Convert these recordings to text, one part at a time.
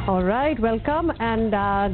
Alright, welcome and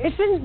It's been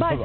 But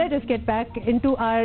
let us get back into our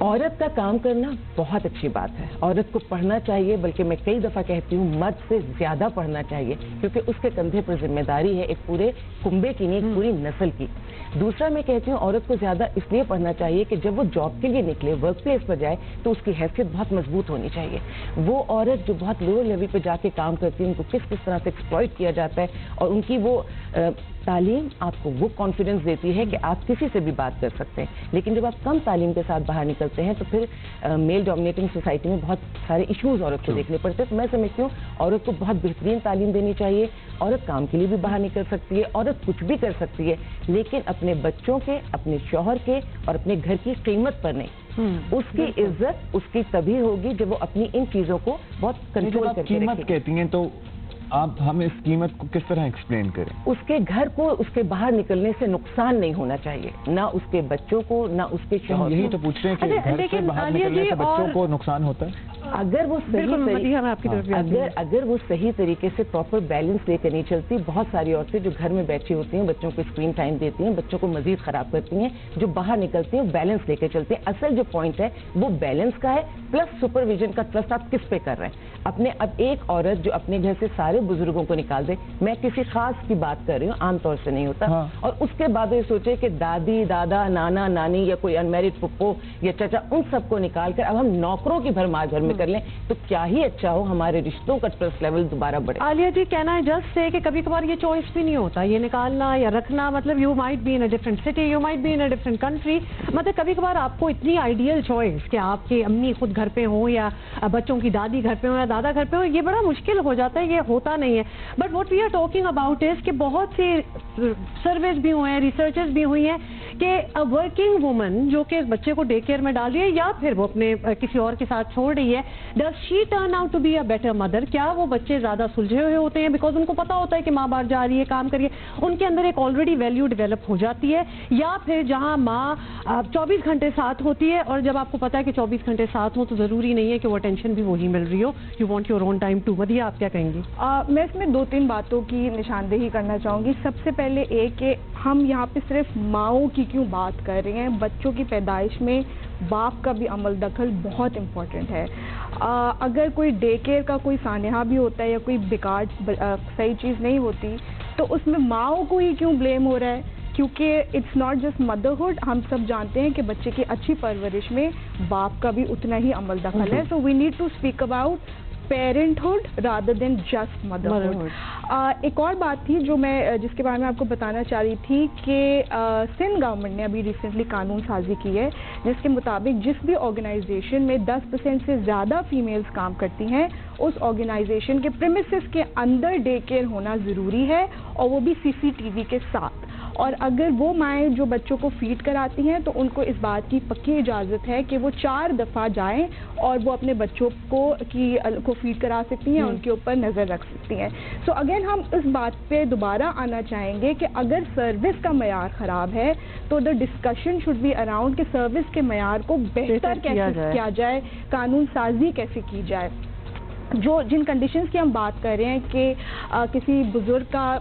عورت کا کام کرنا بہت اچھی بات ہے, عورت کو پڑھنا چاہیے, بلکہ میں کئی دفعہ کہتی ہوں مرد سے زیادہ پڑھنا چاہیے, کیونکہ اس کے کندھے پر ذمہ داری ہے ایک پورے کنبے کی نہیں, ایک پوری نسل کی. دوسرا میں کہتی ہوں عورت کو زیادہ اس لیے پڑھنا چاہیے کہ جب وہ جاب کے لیے نکلے, ورک پلیس پر جائے, تو اس کی حیثیت بہت مضبوط ہونی چاہیے. وہ عورت جو بہت لوور لیول پہ جا کے کام کرتی ہے, ان کو کس طرح سے ایکسپلائٹ کیا جاتا ہے, اور ان کی وہ تعلیم آپ کو وہ کانفیڈنس دیتی ہے کہ آپ کسی سے بھی بات کر سکتے ہیں. لیکن جب آپ کم تعلیم کے ساتھ باہر نکلتے ہیں تو پھر میل ڈومینیٹنگ سوسائٹی میں بہت سارے ایشوز عورت کو دیکھنے پڑتے ہیں. تو میں سمجھتی ہوں عورت کو بہت بہترین تعلیم دینی چاہیے. عورت کام کے لیے بھی باہر نکل سکتی ہے, عورت کچھ بھی کر سکتی ہے, لیکن اپنے بچوں کے, اپنے شوہر کے اور اپنے گھر کی قیمت پر نہیں. اس کی عزت اس کی تبھی ہوگی جب وہ اپنی ان چیزوں کو بہت کنٹرول کر کے قیمت کہتی ہیں, تو آپ ہمیں اس قیمت کو کس طرح ایکسپلین کریں؟ اس کے گھر کو اس کے باہر نکلنے سے نقصان نہیں ہونا چاہیے, نہ اس کے بچوں کو, نہ اس کے شوہر. یہی تو پوچھ رہے ہیں کہ گھر سے باہر نکلنے سے بچوں کو نقصان ہوتا ہے. اگر وہ صحیح طریقے سے پراپر بیلنس لے کر نہیں چلتی, بہت ساری عورتیں جو گھر میں بیٹھی ہوتی ہیں, بچوں کو اسکرین ٹائم دیتی ہیں, بچوں کو مزید خراب کرتی ہیں, جو باہر نکلتی ہیں بیلنس لے کے چلتی ہیں. اصل جو پوائنٹ ہے وہ بیلنس کا ہے, پلس سپرویژن کا ٹرسٹ آپ کس پہ کر رہے ہیں اپنے. اب ایک عورت جو اپنے گھر سے سارے بزرگوں کو نکال دے, میں کسی خاص کی بات کر رہی ہوں, عام طور سے نہیں ہوتا, اور اس کے بعد یہ سوچے کہ دادی, دادا, نانا, نانی یا کوئی انمیرڈ پھپھو یا چچا, ان سب کو نکال کر اب ہم نوکروں کی بھرمار گھر میں کر لیں, تو کیا ہی اچھا ہو, ہمارے رشتوں کا ٹرسٹ لیول دوبارہ بڑھے. عالیہ جی, کہنا ہے جسٹ سے کہ کبھی کبھار یہ چوائس بھی نہیں ہوتا, یہ نکالنا یا رکھنا, مطلب you might be in a different city, you might be in a different country, مطلب کبھی کبھار آپ کو اتنی آئیڈیل چوائس کہ آپ کی امی خود گھر پہ ہوں یا بچوں کی دادی گھر پہ ہوں یا دادا گھر پہ ہوں, یہ بڑا مشکل ہو جاتا ہے, یہ ہوتا نہیں ہے. But what we are talking about is کہ بہت سی سرویز بھی ہوئے ہیں, ریسرچز بھی ہوئی ہیں کہ ورکنگ وومن جو کہ بچے کو ڈے کیئر میں ڈال رہی ہے یا پھر وہ اپنے کسی اور کے ساتھ چھوڑ رہی ہے, does she turn out to be a better mother? کیا وہ بچے زیادہ سلجھے ہوئے ہوتے ہیں بیکاز ان کو پتا ہوتا ہے کہ ماں باہر جا رہی ہے, کام کریے, ان کے اندر ایک آلریڈی ویلیو ڈیولپ ہو جاتی ہے, یا پھر جہاں ماں 24 گھنٹے ساتھ ہوتی ہے, اور جب آپ کو پتا ہے کہ 24 گھنٹے ساتھ ہوں تو ضروری نہیں ہے کہ وہ اٹینشن بھی وہی مل رہی ہو, you want your own time too. Madiha, آپ کیا کہیں گی؟ میں اس میں 2-3 باتوں کی نشاندہی کرنا چاہوں گی. سب سے پہلے ایک کہ ہم یہاں پہ صرف ماؤں کی کیوں بات کر رہے ہیں, بچوں کی پیدائش میں باپ کا بھی عمل دخل بہت امپورٹنٹ ہے. اگر کوئی ڈے کیئر کا کوئی سانحہ بھی ہوتا ہے یا کوئی بیکار صحیح چیز نہیں ہوتی, تو اس میں ماؤں کو ہی کیوں بلیم ہو رہا ہے؟ کیونکہ اٹس ناٹ جسٹ مدرہڈ, ہم سب جانتے ہیں کہ بچے کی اچھی پرورش میں باپ کا بھی اتنا ہی عمل دخل ہے. So we need to speak about parenthood rather than just motherhood. ایک اور بات تھی جو میں جس کے بارے میں آپ کو بتانا چاہ رہی تھی کہ سندھ گورنمنٹ نے ابھی ریسنٹلی قانون سازی کی ہے جس کے مطابق جس بھی آرگنائزیشن میں 10% سے زیادہ فیمیلز کام کرتی ہیں, اس آرگنائزیشن کے پریمیسز کے اندر ڈے کیئر ہونا ضروری ہے, اور وہ بھی CCTV کے ساتھ. اور اگر وہ مائیں جو بچوں کو فیڈ کراتی ہیں تو ان کو اس بات کی پکی اجازت ہے کہ وہ 4 دفعہ جائیں اور وہ اپنے بچوں کو فیڈ کرا سکتی ہیں, ان کے اوپر نظر رکھ سکتی ہیں. سو اگر ہم اس بات پہ دوبارہ آنا چاہیں گے کہ اگر سروس کا معیار خراب ہے تو the discussion should be around کہ سروس کے معیار کو بہتر کیسے کیا جائے, قانون سازی کیسے کی جائے. جن کنڈیشنز کی ہم بات کر رہے ہیں کہ کسی بزرگ کا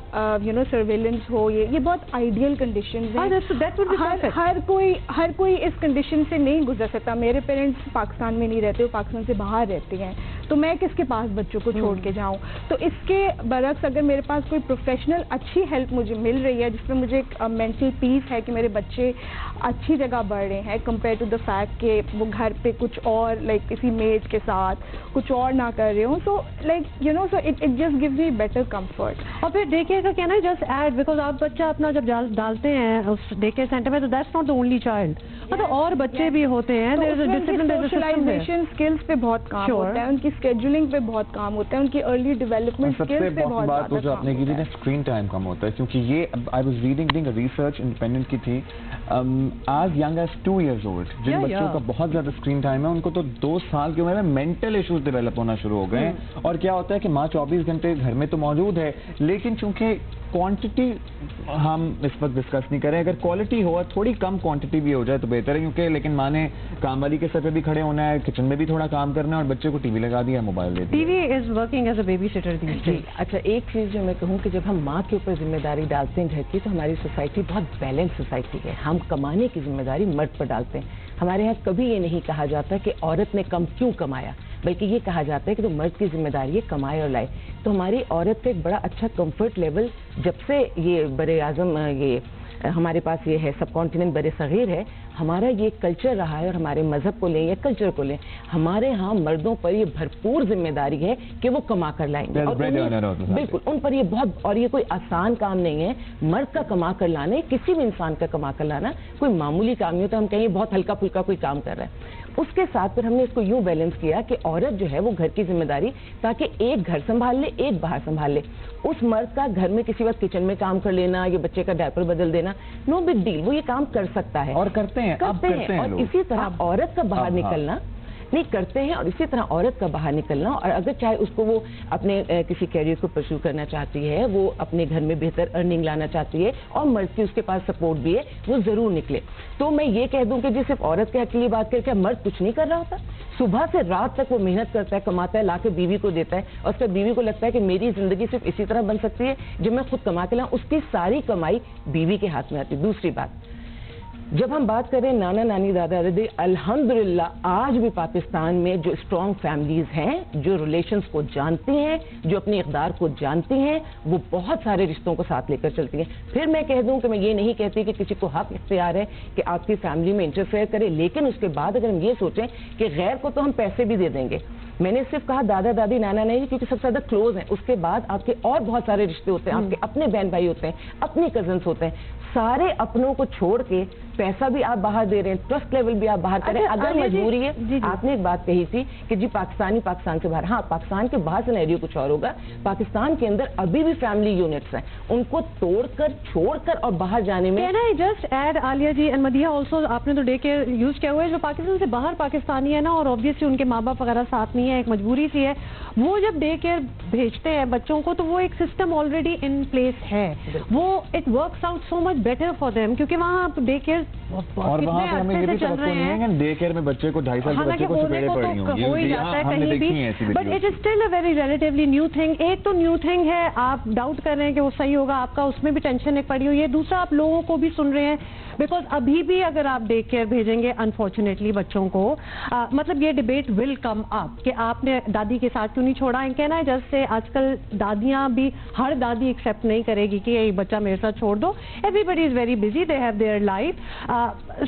سرویلنس ہو, یہ بہت آئیڈیل کنڈیشنز ہیں. ہر کوئی اس کنڈیشن سے نہیں گزر سکتا. میرے پیرنٹس پاکستان میں نہیں رہتے, وہ پاکستان سے باہر رہتے ہیں, تو میں کس کے پاس بچوں کو چھوڑ کے جاؤں؟ تو اس کے برعکس اگر میرے پاس کوئی پروفیشنل اچھی ہیلپ مجھے مل رہی ہے جس میں مجھے ایک مینٹل پیس ہے کہ میرے بچے اچھی جگہ بڑھ رہے ہیں کمپیئر ٹو دا فیکٹ کہ وہ گھر پہ کچھ اور لائک کسی میٹ کے ساتھ کچھ اور نہ کر رہے ہوں, so like so it just gives me better comfort. اور پھر ڈے کیئر کا کہنا ہے جسٹ ایڈ, بیکاز آپ بچہ اپنا جب ڈالتے ہیں اس ڈے کیئر سینٹر میں تو that's not the only child, مطلب اور بچے بھی ہوتے ہیں. سوشلائزیشن اسکلز پہ بہت کام ہوتا ہے, ان کی اسکیڈولنگ پہ بہت کام ہوتا ہے, ان کی ارلی ڈیولپمنٹ اسکلز پہ بہت بات جو آپ نے کی تھی نا, اسکرین ٹائم کم ہوتا ہے, کیونکہ یہ I was reading research independent کی تھی, آج ینگ ایز 2 years old جن بچوں کا بہت زیادہ اسکرین ٹائم ہے ان کو تو 2 سال کی عمر میں مینٹل ایشوز ڈیولپ ہونا شروع ہو گئے ہیں. اور کیا ہوتا ہے کہ ماں 24 گھنٹے گھر میں تو موجود ہے, لیکن چونکہ کوانٹٹی ہم اس وقت ڈسکس نہیں کریں, اگر کوالٹی ہو تھوڑی کم کوانٹٹی بھی ہو جائے تو بہتر ہے, کیونکہ لیکن ماں نے کام والی کے سر پہ بھی کھڑے ہونا ہے, کچن میں بھی تھوڑا کام کرنا ہے, اور بچے کو ٹی وی لگا دیا, موبائل دے دیا. T V is working as a babysitter these جی اچھا, ایک چیز جو میں کہوں کہ جب ہم ماں کے اوپر ذمہ داری ڈالتے ہیں گھر کی, تو ہماری سوسائٹی بہت بیلنس سوسائٹی ہے. ہم کمانے کی ذمہ داری مرد پر ڈالتے ہیں. ہمارے یہاں کبھی یہ نہیں کہا جاتا کہ عورت نے کم کیوں کمایا, بلکہ یہ کہا جاتا ہے کہ تو مرد کی ذمہ داری ہے کمائے اور لائے. تو ہماری عورت کا ایک بڑا اچھا کمفرٹ لیول جب سے یہ بر اعظم یہ ہمارے پاس یہ ہے سب کانٹیننٹ بر صغیر ہے, ہمارا یہ کلچر رہا ہے. اور ہمارے مذہب کو لیں یا کلچر کو لیں, ہمارے ہاں مردوں پر یہ بھرپور ذمہ داری ہے کہ وہ کما کر لائیں گے. اور بالکل ان پر یہ بہت, اور یہ کوئی آسان کام نہیں ہے. مرد کا کما کر لانا, کسی بھی انسان کا کما کر لانا کوئی معمولی کام نہیں ہوتا. ہم کہیں بہت ہلکا پھلکا کوئی کام کر رہا ہے. اس کے ساتھ پھر ہم نے اس کو یوں بیلنس کیا کہ عورت جو ہے وہ گھر کی ذمہ داری, تاکہ ایک گھر سنبھال لے ایک باہر سنبھال لے. اس مرد کا گھر میں کسی وقت کچن میں کام کر لینا یا بچے کا ڈائپر بدل دینا, نو بگ ڈیل, وہ یہ کام کر سکتا ہے اور کرتے ہیں. اور اسی طرح عورت کا باہر نکلنا نہیں کرتے ہیں. اور اسی طرح عورت کا باہر نکلنا, اور اگر چاہے اس کو وہ اپنے کسی کیریئر کو پرسو کرنا چاہتی ہے, وہ اپنے گھر میں بہتر ارننگ لانا چاہتی ہے اور مرد کی اس کے پاس سپورٹ بھی ہے, وہ ضرور نکلے. تو میں یہ کہہ دوں کہ جی صرف عورت کے حق کے لیے بات کر کے مرد کچھ نہیں کر رہا ہوتا. صبح سے رات تک وہ محنت کرتا ہے, کماتا ہے, لا کے بیوی کو دیتا ہے, اور اس کا بیوی کو لگتا ہے کہ میری زندگی صرف اسی طرح بن سکتی ہے جب میں خود کما کے لاؤں. اس کی ساری کمائی بیوی کے ہاتھ میں آتی. دوسری بات, جب ہم بات کریں نانا نانی دادا دادی, الحمدللہ آج بھی پاکستان میں جو اسٹرانگ فیملیز ہیں, جو ریلیشنز کو جانتی ہیں, جو اپنی اقدار کو جانتی ہیں, وہ بہت سارے رشتوں کو ساتھ لے کر چلتی ہیں. پھر میں کہہ دوں کہ میں یہ نہیں کہتی کہ کسی کو حق اختیار ہے کہ آپ کی فیملی میں انٹرفیئر کرے, لیکن اس کے بعد اگر ہم یہ سوچیں کہ غیر کو تو ہم پیسے بھی دے دیں گے. میں نے صرف کہا دادا دادی نانا نانی کیونکہ سب سے زیادہ کلوز ہیں. اس کے بعد آپ کے اور بہت سارے رشتے ہوتے ہیں, آپ کے اپنے بہن بھائی ہوتے ہیں, اپنی کزنس ہوتے ہیں. سارے اپنوں کو چھوڑ کے پیسہ بھی آپ باہر دے رہے ہیں, ٹرسٹ لیول بھی آپ باہر کریں. اگر مجبوری ہے, آپ نے ایک بات کہی تھی کہ جی پاکستان سے باہر, ہاں پاکستان کے باہر سینیریو کچھ اور ہوگا. پاکستان کے اندر ابھی بھی فیملی یونٹس ہیں, ان کو توڑ کر چھوڑ کر اور باہر جانے میں. Can I just add Aliya ji and Madiha also, آپ نے تو ڈے کیئر یوز کیا ہوا ہے, جو پاکستان سے باہر پاکستانی ہے نا, اور obviously ان کے ماں باپ وغیرہ ساتھ نہیں ہے, ایک مجبوری سی ہے, وہ جب ڈے کیئر بھیجتے ہیں بچوں کو تو وہ ایک سسٹم آلریڈی ان پلیس ہے, وہ it works out so much better for them, کیونکہ وہاں ڈے کیئر اور وہاں پہ ہمیں یہ بھی توقع نہیں ہے کہ ڈے کیئر میں بچے کو 2.5 سال کے بچے کو چپیڑے پڑ رہی ہوں, ہو ہی جاتا ہے کہیں بھی, but it is still a very relatively new thing. ایک تو نیو تھنگ ہے, آپ ڈاؤٹ کر رہے ہیں کہ وہ صحیح ہوگا آپ کا, اس میں بھی ٹینشن ایک پڑی ہوئی ہے. دوسرا آپ لوگوں کو بھی سن رہے ہیں, بیکاز ابھی بھی اگر آپ ڈے کیئر بھیجیں گے انفارچونیٹلی بچوں کو, مطلب یہ ڈبیٹ ول کم اپ کہ آپ نے دادی کے ساتھ کیوں نہیں چھوڑا. کہنا ہے جیسے آج کل دادیاں بھی, ہر دادی ایکسیپٹ نہیں کرے گی کہ یہ بچہ میرے ساتھ چھوڑ دو. Everybody is very busy, they have their life,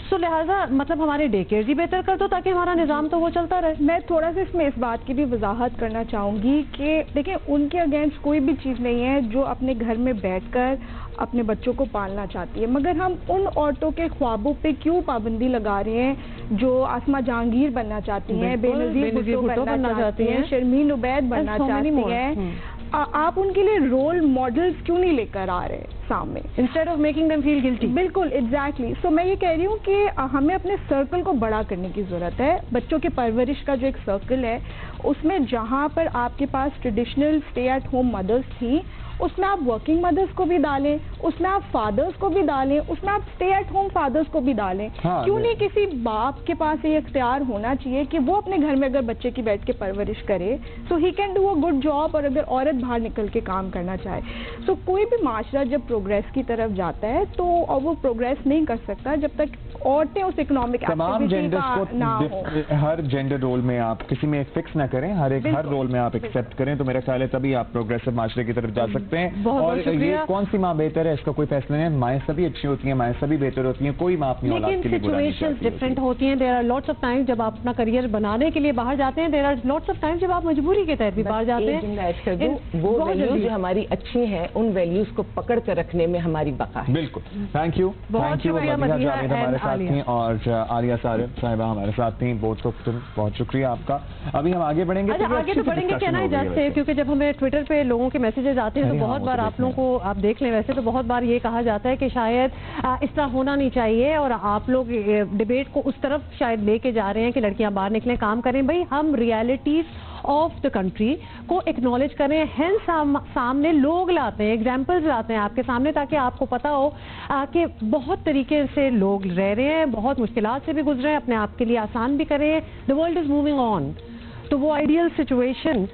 so لہٰذا مطلب ہمارے ڈے کیئر ہی بہتر کر دو تاکہ ہمارا نظام تو وہ چلتا رہے. میں تھوڑا سا اس میں اس بات کی بھی وضاحت کرنا چاہوں گی کہ دیکھیں ان کے اگینسٹ کوئی بھی چیز نہیں ہے جو اپنے گھر میں بیٹھ کر اپنے بچوں کو پالنا چاہتی ہے, مگر ہم ان عورتوں کے خوابوں پہ کیوں پابندی لگا رہے ہیں جو آسما جہانگیر بننا چاہتی ہیں, بے نظیر بھٹو بننا چاہتی ہیں, شرمین عبید بننا چاہتی ہیں. آپ ان کے لیے رول ماڈلز کیوں نہیں لے کر آ رہے سامنے, instead of making them feel guilty. بالکل ایگزیکٹلی. سو میں یہ کہہ رہی ہوں کہ ہمیں اپنے سرکل کو بڑا کرنے کی ضرورت ہے. بچوں کی پرورش کا جو ایک سرکل ہے, اس میں جہاں پر آپ کے پاس ٹریڈیشنل اسٹے ایٹ ہوم مدرس تھیں, اس میں آپ ورکنگ مدرس کو بھی ڈالیں, اس میں آپ فادرس کو بھی ڈالیں, اس میں آپ اسٹے ایٹ ہوم فادرس کو بھی ڈالیں. کیوں نہیں کسی باپ کے پاس یہ اختیار ہونا چاہیے کہ وہ اپنے گھر میں اگر بچے کی بیٹھ کے پرورش کرے so he can do a good job, اور اگر عورت باہر نکل کے کام کرنا چاہے. سو کوئی بھی معاشرہ جب پروگریس کی طرف جاتا ہے تو وہ پروگریس نہیں کر سکتا جب تک عورتیں اس اکنامک ایکٹیویٹی کا نہ ہو. ہر جینڈر رول میں آپ کسی میں فکس نہ کریں, ہر رول میں آپ ایکسیپٹ کریں, تو میرا خیال ہے تبھی آپ پروگریسو معاشرے کی طرف جا سکتے ہیں. اور یہ کون سی ماں بہتر ہے اس کا کوئی فیصلہ نہیں ہے, مائیں سبھی اچھی ہوتی ہیں, مائیں سبھی بہتر ہوتی ہیں, کوئی ماں اپنی اولاد کے لیے برا نہیں چاہتی. لیکن ڈفرینٹ ہوتی ہیں. There are lots of time جب آپ اپنا کریئر بنانے کے لیے باہر جاتے ہیں, there are lots of time جب آپ مجبوری کے تحت بھی باہر جاتے ہیں. وہ ویلیوز جو ہماری اچھی ہیں ان ویلیوز کو پکڑ کر رکھنے میں ہماری بقا ہے. بالکل, تھینک یو. بہت شکریہ مدیحہ جاوید ہمارے ساتھ تھیں اور عالیہ صاحبہ ہمارے ساتھ تھیں. بہت شکریہ آپ کا. ابھی ہم آگے بڑھیں گے. آگے تو بڑھیں گے کیا نا جیسے, کیونکہ جب ہمیں ٹویٹر پہ لوگوں کے میسیجز آتے ہیں تو بہت بار آپ لوگوں کو آپ دیکھ لیں, ویسے تو بہت بار یہ کہا جاتا ہے کہ شاید اس طرح ہونا نہیں چاہیے, اور آپ لوگ ڈبیٹ کو اس طرف شاید لے کے جا رہے ہیں کہ لڑکیاں باہر نکلیں کام کریں. بھائی ہم ریالٹیز آف دا کنٹری کو اکنالج کریں, ہینس سامنے لوگ لاتے ہیں, ایگزامپلز لاتے ہیں آپ کے سامنے, تاکہ آپ کو پتا ہو کہ بہت طریقے سے لوگ رہ رہے ہیں, بہت مشکلات سے بھی گزرے ہیں, اپنے آپ کے لیے آسان بھی کریں. The world is moving on. تو وہ آئیڈیل سچویشن.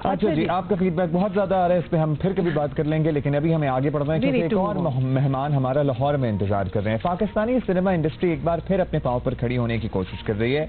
اچھا جی، آپ کا فیڈ بیک بہت زیادہ آ رہا ہے، اس پہ ہم پھر کبھی بات کر لیں گے، لیکن ابھی ہمیں آگے بڑھنا ہے کیونکہ ایک اور مہمان ہمارا لاہور میں انتظار کر رہے ہیں. پاکستانی سنیما انڈسٹری ایک بار پھر اپنے پاؤں پر کھڑی ہونے کی کوشش کر رہی ہے.